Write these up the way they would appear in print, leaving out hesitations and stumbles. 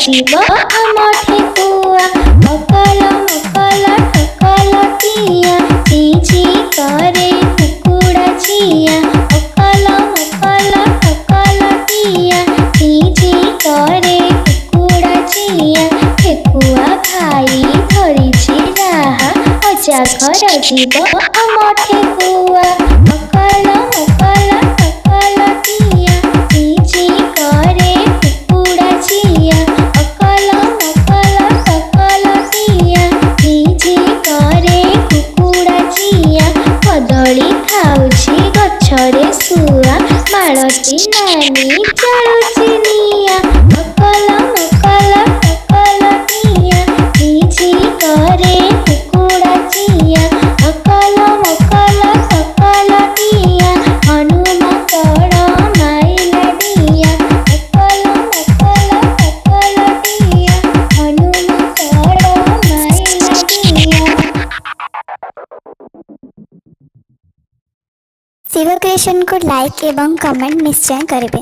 जीव आम ठेकुआ मकल मकल ठकलटिया चीची करे कुकुड़ा छिया मकल मकल ठकलटिया चीची करे कुकुड़ा छिया ठेकुआ खाई धरिछि राहा अजा घर जीव आम ठेकुआ मकल मकल ठकलटिया चीची करे कुकुड़ा छिया मकल मकल ठकलटिया चीची करे कुकुड़ा छिया कदली खाउछि गछरे सुआ मालती नानी चलुछि निया मकल मकल ठकलटिया चीची करे कुकुड़ा छिया मकल मकल ठकलटिया हनुमकड़ माइलडिया मकल मकल ठकलटिया हनुमकड़ माइलडिया। शिव क्रिएशन को लाइक एवं कमेंट निश्चय करेंगे।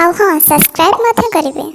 आउ हाँ सब्सक्राइब मत करेंगे।